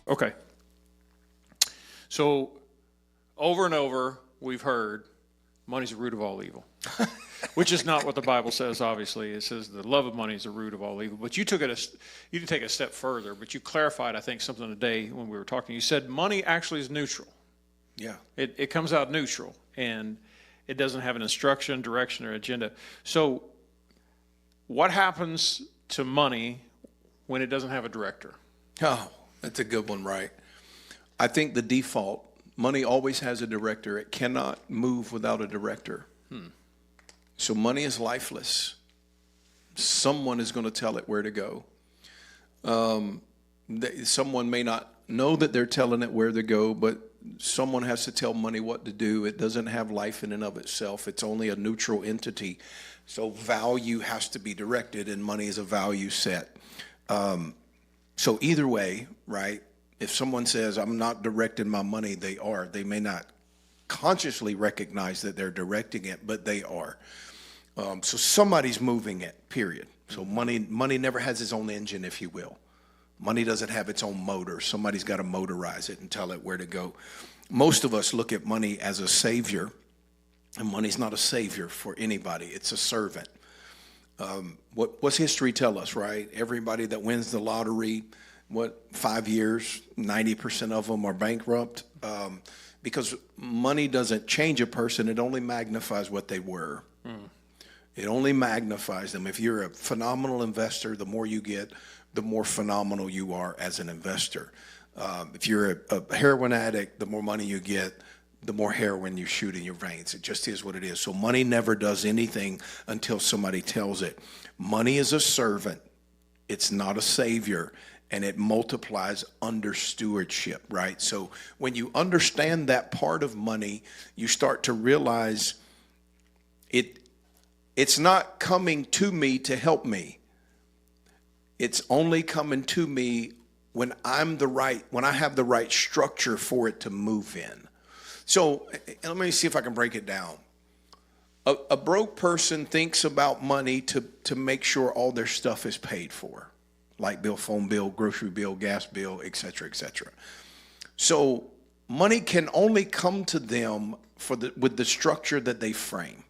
Okay. So over and over, we've heard money's the root of all evil, which is not what the Bible says, obviously. It says the love of money is the root of all evil. But you didn't take a step further, but you clarified, I think, something today when we were talking. You said money actually is neutral. Yeah. It comes out neutral, and it doesn't have an instruction, direction, or agenda. So what happens to money when it doesn't have a director? Oh, that's a good one, right? I think the default, money always has a director. It cannot move without a director. So money is lifeless. Someone is going to tell it where to go. Someone may not know that they're telling it where to go, but someone has to tell money what to do. It doesn't have life in and of itself. It's only a neutral entity. So value has to be directed, and money is a value set. So either way, right, if someone says, I'm not directing my money, they are. They may not consciously recognize that they're directing it, but they are. So somebody's moving it, period. So money never has its own engine, if you will. Money doesn't have its own motor. Somebody's got to motorize it and tell it where to go. Most of us look at money as a savior, and money's not a savior for anybody. It's a servant. What's history tell us, right? Everybody that wins the lottery, 5 years, 90% of them are bankrupt, because money doesn't change a person. It only magnifies what they were. It only magnifies them. If you're a phenomenal investor, the more you get, the more phenomenal you are as an investor. If you're a heroin addict, the more money you get, the more heroin you shoot in your veins. It just is what it is. So money never does anything until somebody tells it. Money is a servant. It's not a savior, and it multiplies under stewardship, right? So when you understand that part of money, you start to realize it's not coming to me to help me. It's only coming to me when I have the right structure for it to move in. So let me see if I can break it down. A broke person thinks about money to make sure all their stuff is paid for. Light bill, phone bill, grocery bill, gas bill, et cetera, et cetera. So money can only come to them with the structure that they frame.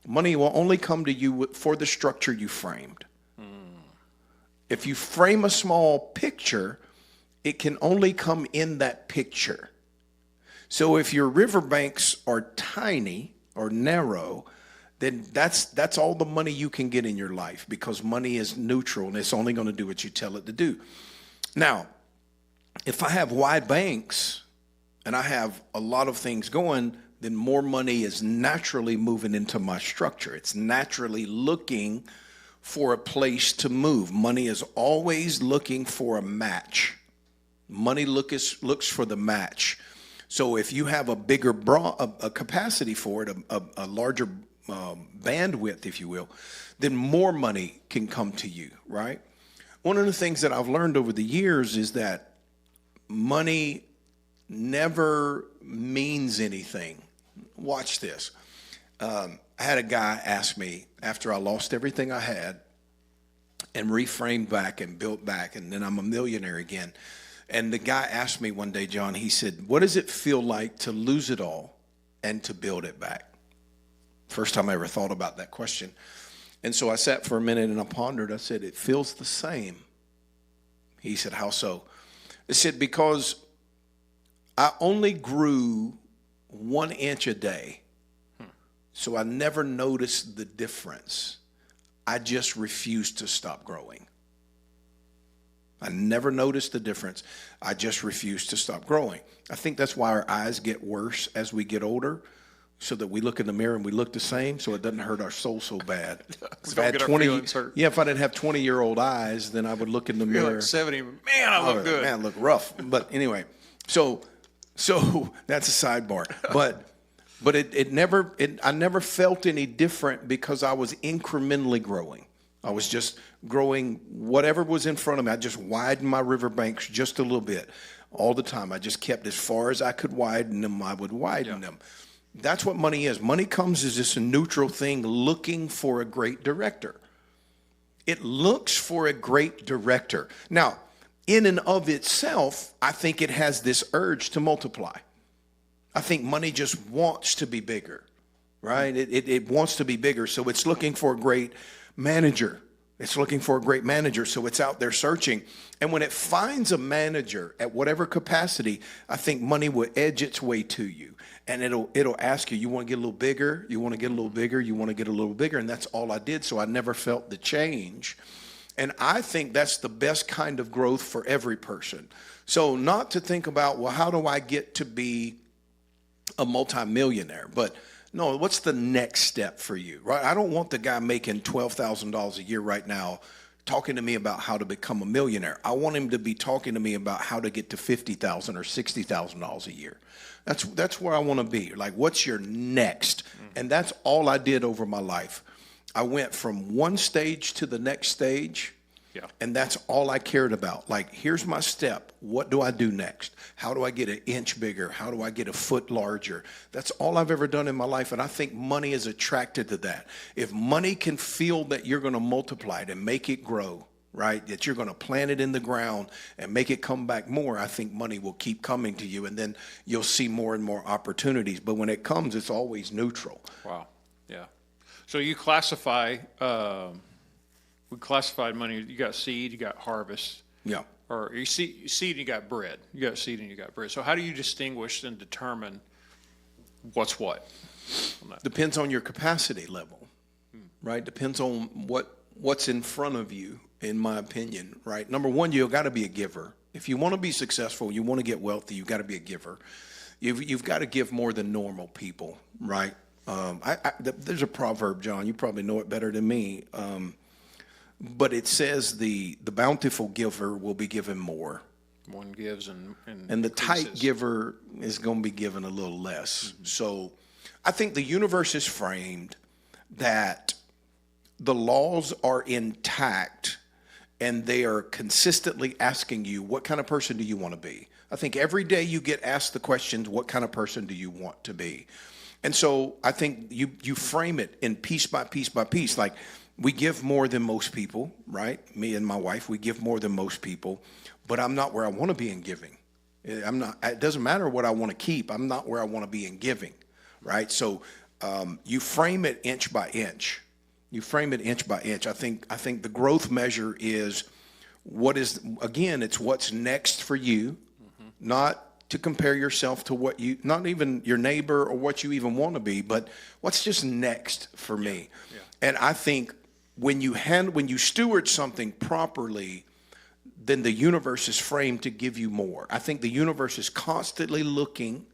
Money will only come to you for the structure you framed. If you frame a small picture, it can only come in that picture. So if your riverbanks are tiny or narrow, then that's all the money you can get in your life, because money is neutral and it's only going to do what you tell it to do. Now, if I have wide banks and I have a lot of things going, then more money is naturally moving into my structure. It's naturally looking for a place to move. Money is always looking for a match. Money looks for the match. So if you have a bigger a capacity for it, a larger bandwidth, if you will, then more money can come to you, right? One of the things that I've learned over the years is that money never means anything. Watch this. I had a guy ask me after I lost everything I had and reframed back and built back, and then I'm a millionaire again. And the guy asked me one day, John, he said, what does it feel like to lose it all and to build it back? First time I ever thought about that question. And so I sat for a minute and I pondered. I said, it feels the same. He said, how so? I said, because I only grew 1 inch a day. So I never noticed the difference. I just refused to stop growing. I never noticed the difference. I just refused to stop growing. I think that's why our eyes get worse as we get older, so that we look in the mirror and we look the same, so it doesn't hurt our soul so bad. If I had 20, yeah, if I didn't have 20-year-old eyes, then I would look in the mirror. Like 70, man, I look good. Man, I look rough. But anyway, so that's a sidebar. But I never felt any different because I was incrementally growing. I was just growing whatever was in front of me. I just widened my riverbanks just a little bit all the time. I just kept as far as I could widen them, I would widen them. That's what money is. Money comes as just a neutral thing looking for a great director. It looks for a great director. Now, in and of itself, I think it has this urge to multiply. I think money just wants to be bigger, right? It wants to be bigger. So it's looking for a great manager. It's looking for a great manager. So it's out there searching. And when it finds a manager at whatever capacity, I think money will edge its way to you. And it'll ask you, you want to get a little bigger? You want to get a little bigger? You want to get a little bigger? And that's all I did. So I never felt the change. And I think that's the best kind of growth for every person. So not to think about, well, how do I get to be a multimillionaire? But no, what's the next step for you, right? I don't want the guy making $12,000 a year right now talking to me about how to become a millionaire. I want him to be talking to me about how to get to $50,000 or $60,000 a year. That's where I want to be. Like, what's your next? And that's all I did over my life. I went from one stage to the next stage. Yeah. And that's all I cared about. Like, here's my step. What do I do next? How do I get an inch bigger? How do I get a foot larger? That's all I've ever done in my life. And I think money is attracted to that. If money can feel that you're going to multiply it and make it grow, right? That you're going to plant it in the ground and make it come back more, I think money will keep coming to you. And then you'll see more and more opportunities. But when it comes, it's always neutral. Wow. Yeah. So you classify, we classified money. You got seed, you got harvest. Yeah. Or you seed and you got bread. You got seed and you got bread. So how do you distinguish and determine what's what? Depends on your capacity level, right? Depends on what's in front of you, in my opinion, right? Number one, you've got to be a giver. If you want to be successful, you want to get wealthy, you've got to be a giver. You've got to give more than normal people, right? There's a proverb, John, you probably know it better than me, but it says the bountiful giver will be given more. One gives and the tight increases. giver is going to be given a little less. So I think the universe is framed that the laws are intact and they are consistently asking you, what kind of person do you want to be? I think every day you get asked the questions, what kind of person do you want to be? And so I think you frame it in piece by piece by piece. Like, we give more than most people, right? Me and my wife, we give more than most people, but I'm not where I want to be in giving. I'm not. It doesn't matter what I want to keep. I'm not where I want to be in giving, right? So you frame it inch by inch. You frame it inch by inch. I think the growth measure is it's what's next for you, not to compare yourself to not even your neighbor or what you even want to be, but what's just next for me. Yeah. And I think when you steward something properly, then the universe is framed to give you more. I think the universe is constantly looking,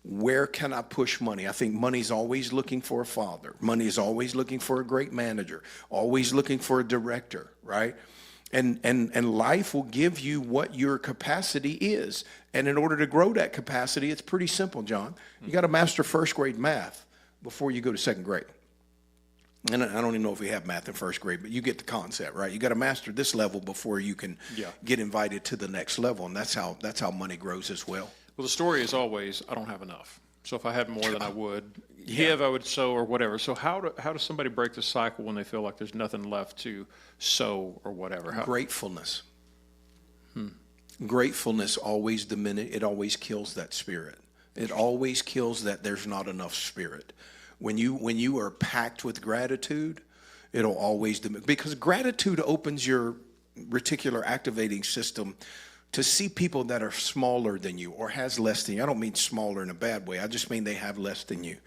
where can I push money? I think money's always looking for a father. Money is always looking for a great manager, always looking for a director, right? And life will give you what your capacity is. And in order to grow that capacity, it's pretty simple, John. You got to master first grade math before you go to second grade. And I don't even know if we have math in first grade, but you get the concept, right? You got to master this level before you can get invited to the next level. And that's how money grows as well. Well, the story is always, I don't have enough. So if I had more than I would give, I would sow or whatever. So how does somebody break the cycle when they feel like there's nothing left to sow or whatever? Gratefulness. Gratefulness always it always kills that spirit. It always kills that there's not enough spirit. When you are packed with gratitude, it'll always because gratitude opens your reticular activating system to see people that are smaller than you or has less than you. I don't mean smaller in a bad way. I just mean they have less than you.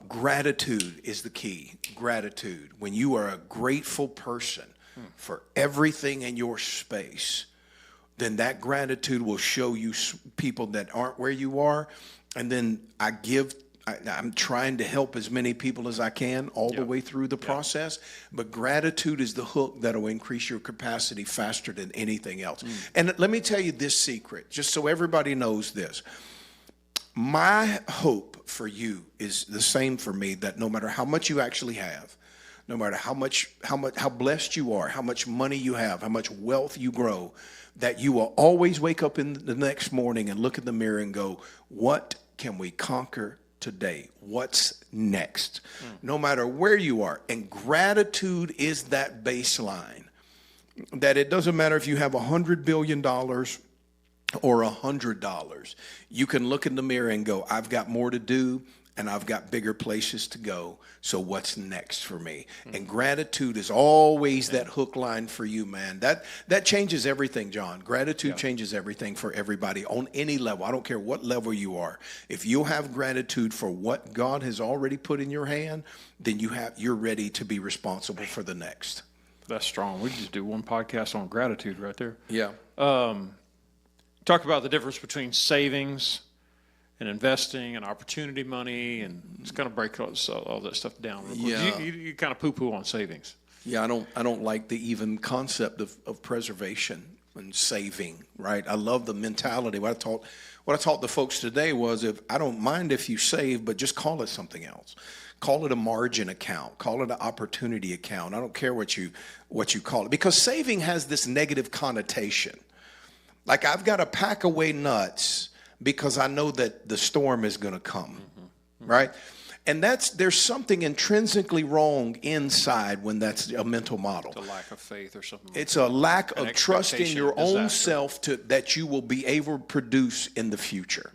Gratitude is the key. Gratitude. When you are a grateful person for everything in your space, then that gratitude will show you people that aren't where you are. And then I'm trying to help as many people as I can all the way through the process. But gratitude is the hook that will increase your capacity faster than anything else. And let me tell you this secret, just so everybody knows this. My hope for you is the same for me, that no matter how much you actually have, no matter how blessed you are, how much money you have, how much wealth you grow, that you will always wake up in the next morning and look in the mirror and go, what can we conquer today? What's next? No matter where you are. And gratitude is that baseline that it doesn't matter if you have $100 billion or $100. You can look in the mirror and go, I've got more to do and I've got bigger places to go. So what's next for me? And gratitude is always that hook line for you, man. That changes everything, John. Gratitude changes everything for everybody on any level. I don't care what level you are. If you have gratitude for what God has already put in your hand, then you're ready to be responsible for the next. That's strong. We just do one podcast on gratitude right there. Yeah. Talk about the difference between savings and investing and opportunity money, and just kind of break all that stuff down real quick. Yeah. You kind of poo-poo on savings. Yeah, I don't like the even concept of preservation and saving, right? I love the mentality. What I taught the folks today was, if I don't mind if you save, but just call it something else. Call it a margin account. Call it an opportunity account. I don't care what you call it, because saving has this negative connotation. Like, I've got to pack away nuts because I know that the storm is going to come, right? And there's something intrinsically wrong inside when that's a mental model. It's a lack of faith or something. It's a lack of trust in your own disaster. self that you will be able to produce in the future.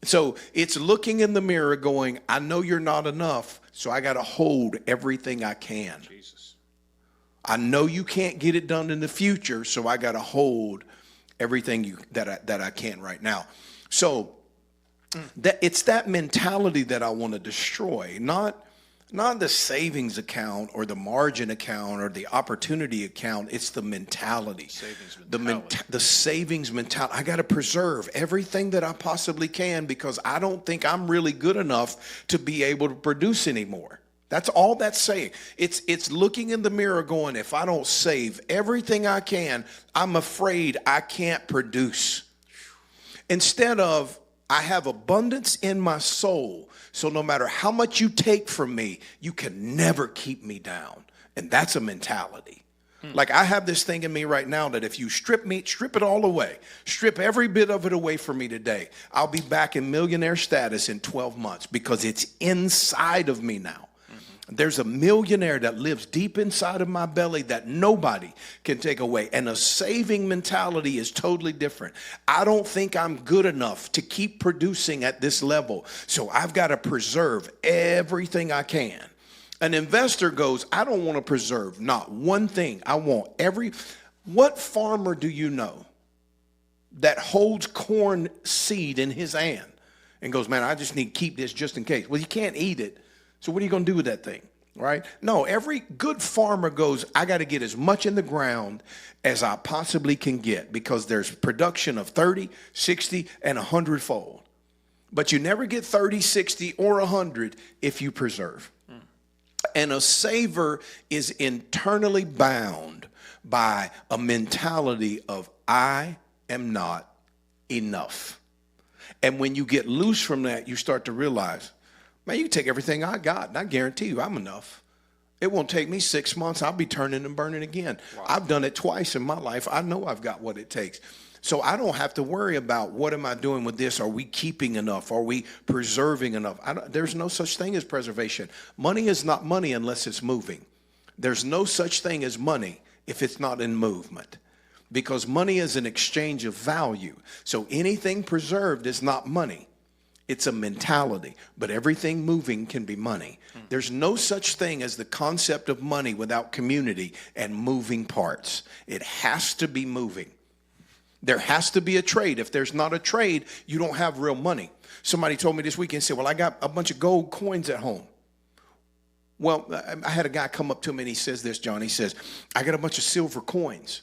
So it's looking in the mirror going, I know you're not enough, so I got to hold everything I can. Jesus. I know you can't get it done in the future, so I got to hold everything that I can right now. So it's that mentality that I want to destroy, not the savings account or the margin account or the opportunity account. It's the mentality. The savings mentality. I got to preserve everything that I possibly can because I don't think I'm really good enough to be able to produce anymore. That's all that's saying. It's looking in the mirror going, if I don't save everything I can, I'm afraid I can't produce. Instead of, I have abundance in my soul, so no matter how much you take from me, you can never keep me down. And that's a mentality. Like, I have this thing in me right now that if you strip it all away, strip every bit of it away from me today, I'll be back in millionaire status in 12 months because it's inside of me now. There's a millionaire that lives deep inside of my belly that nobody can take away. And a saving mentality is totally different. I don't think I'm good enough to keep producing at this level, so I've got to preserve everything I can. An investor goes, I don't want to preserve not one thing. I want what farmer do you know that holds corn seed in his hand and goes, man, I just need to keep this just in case? Well, you can't eat it. So what are you going to do with that thing, right? No, every good farmer goes, I got to get as much in the ground as I possibly can get because there's production of 30, 60, and 100-fold. But you never get 30, 60, or 100 if you preserve. And a saver is internally bound by a mentality of, I am not enough. And when you get loose from that, you start to realize, man, you can take everything I got, and I guarantee you I'm enough. It won't take me 6 months. I'll be turning and burning again. Wow. I've done it twice in my life. I know I've got what it takes. So I don't have to worry about what am I doing with this? Are we keeping enough? Are we preserving enough? There's no such thing as preservation. Money is not money unless it's moving. There's no such thing as money if it's not in movement, because money is an exchange of value. So anything preserved is not money. It's a mentality, but everything moving can be money. There's no such thing as the concept of money without community and moving parts. It has to be moving. There has to be a trade. If there's not a trade, you don't have real money. Somebody told me this weekend, said, well, I got a bunch of gold coins at home. Well, I had a guy come up to me and he says this, John, he says, I got a bunch of silver coins.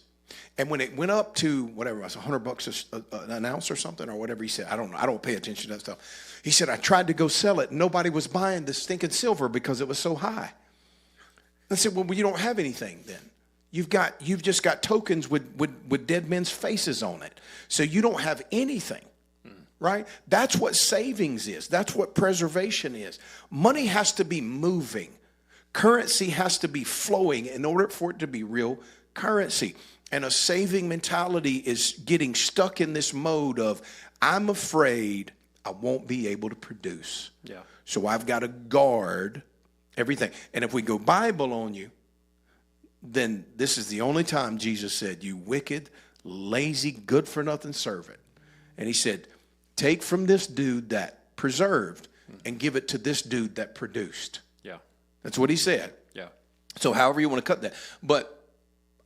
And when it went up to whatever it was, $100 an ounce or something, or whatever he said, I don't know. I don't pay attention to that stuff. He said, I tried to go sell it. Nobody was buying the stinking silver because it was so high. I said, well, you don't have anything then. You've just got tokens with dead men's faces on it. So you don't have anything, right? That's what savings is. That's what preservation is. Money has to be moving. Currency has to be flowing in order for it to be real currency. And a saving mentality is getting stuck in this mode of, I'm afraid I won't be able to produce. Yeah. So I've got to guard everything. And if we go Bible on you, then this is the only time Jesus said, you wicked, lazy, good for nothing servant. And he said, take from this dude that preserved and give it to this dude that produced. Yeah. That's what he said. Yeah. So however you want to cut that. But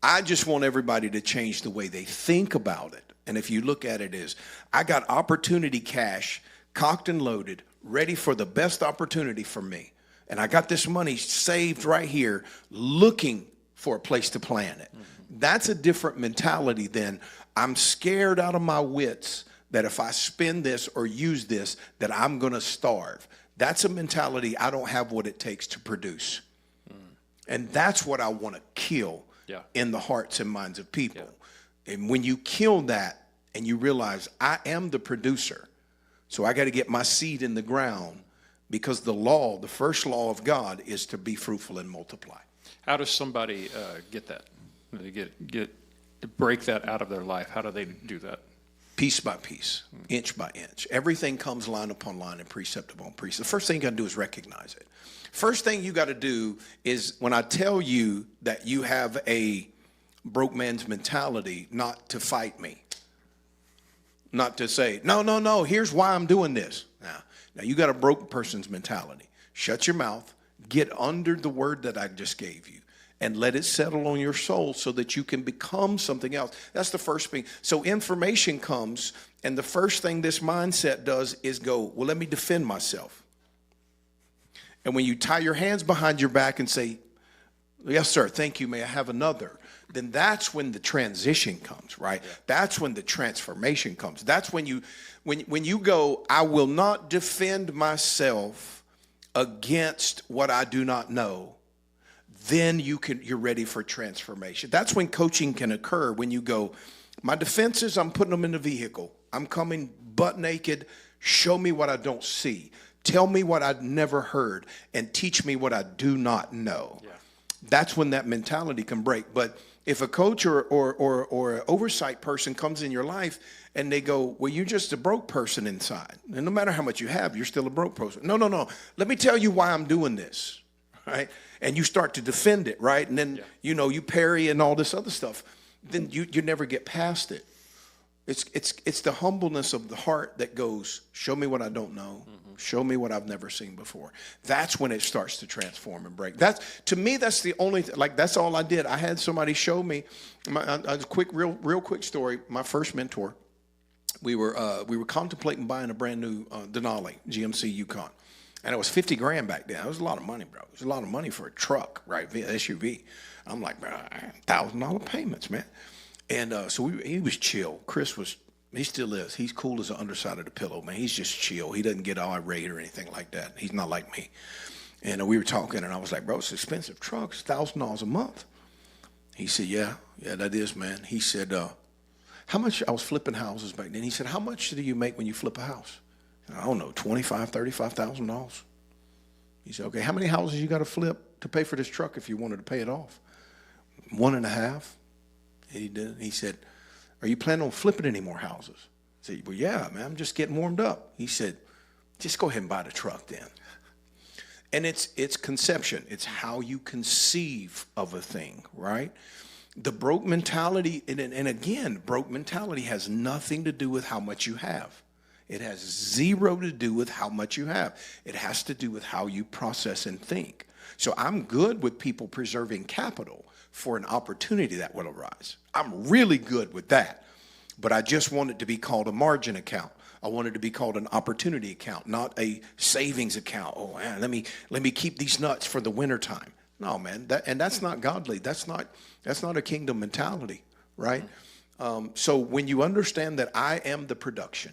I just want everybody to change the way they think about it. And if you look at it as, I got opportunity cash, cocked and loaded, ready for the best opportunity for me. And I got this money saved right here, looking for a place to plant it. Mm-hmm. That's a different mentality than I'm scared out of my wits that if I spend this or use this, that I'm going to starve. That's a mentality I don't have what it takes to produce. And that's what I want to kill in the hearts and minds of people. Yeah. And when you kill that and you realize I am the producer, so I got to get my seed in the ground, because the law, the first law of God, is to be fruitful and multiply. How does somebody get that? They break that out of their life? How do they do that? Piece by piece, inch by inch. Everything comes line upon line and precept upon precept. The first thing you got to do is recognize it. First thing you got to do is, when I tell you that you have a broke man's mentality, not to fight me. Not to say, no, here's why I'm doing this. Now you got a broke person's mentality. Shut your mouth, get under the word that I just gave you, and let it settle on your soul so that you can become something else. That's the first thing. So information comes, and the first thing this mindset does is go, well, let me defend myself. And when you tie your hands behind your back and say, yes, sir, thank you, may I have another? Then that's when the transition comes, right? Yeah. That's when the transformation comes. That's when you go, I will not defend myself against what I do not know. Then you're ready for transformation. That's when coaching can occur, when you go, my defenses, I'm putting them in the vehicle. I'm coming butt naked. Show me what I don't see. Tell me what I've never heard, and teach me what I do not know. Yeah. That's when that mentality can break. But if a coach or an oversight person comes in your life and they go, well, you're just a broke person inside. And no matter how much you have, you're still a broke person. No. Let me tell you why I'm doing this, right? And you start to defend it, right? And then, you parry and all this other stuff. Then you never get past it. It's the humbleness of the heart that goes, show me what I don't know. Mm-hmm. Show me what I've never seen before. That's when it starts to transform and break. To me, that's the only, that's all I did. I had somebody show me, real quick story. My first mentor, we were contemplating buying a brand new Denali GMC Yukon. And it was $50,000 back then. That was a lot of money, bro. It was a lot of money for a truck, right? SUV. I'm like, $1,000 payments, man. And so he was chill. He still is. He's cool as the underside of the pillow, man. He's just chill. He doesn't get irate or anything like that. He's not like me. And we were talking, and I was like, bro, it's an expensive truck. It's $1,000 a month. He said, yeah, that is, man. He said, how much? I was flipping houses back then. He said, how much do you make when you flip a house? I don't know, $25,000, $35,000. He said, okay, how many houses you got to flip to pay for this truck if you wanted to pay it off? 1.5. He did. He said, are you planning on flipping any more houses? I said, well, yeah, man, I'm just getting warmed up. He said, just go ahead and buy the truck then. And it's conception. It's how you conceive of a thing, right? The broke mentality, and again, broke mentality has nothing to do with how much you have. It has zero to do with how much you have. It has to do with how you process and think. So I'm good with people preserving capital for an opportunity that will arise. I'm really good with that. But I just want it to be called a margin account. I want it to be called an opportunity account, not a savings account. Oh, man, let me keep these nuts for the wintertime. No, man, that's not godly. That's not a kingdom mentality, right? So when you understand that I am the production,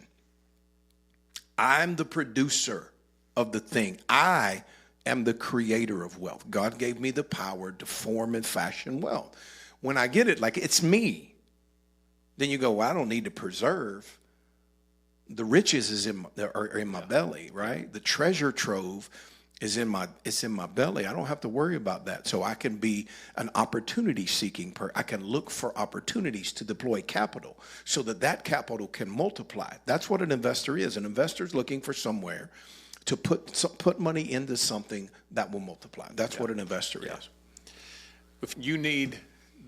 I'm the producer of the thing. I am the creator of wealth. God gave me the power to form and fashion wealth. When I get it, like it's me, then you go, well, I don't need to preserve. The riches are in my belly, right? The treasure trove is in my belly. I don't have to worry about that. So I can be an opportunity seeking I can look for opportunities to deploy capital so that capital can multiply. That's what an investor is. An investor is looking for somewhere to put money into something that will multiply. That's what an investor is. if you need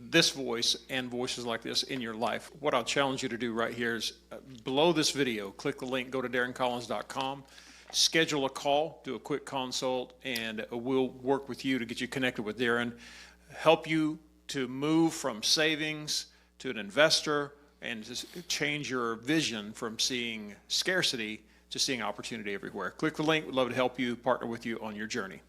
this voice and voices like this in your life, what I'll challenge you to do right here is below this video, click the link, go to DarrenCollins.com, schedule a call, do a quick consult, and we'll work with you to get you connected with Darren, help you to move from savings to an investor, and just change your vision from seeing scarcity to seeing opportunity everywhere. Click the link. We'd love to help you, partner with you on your journey.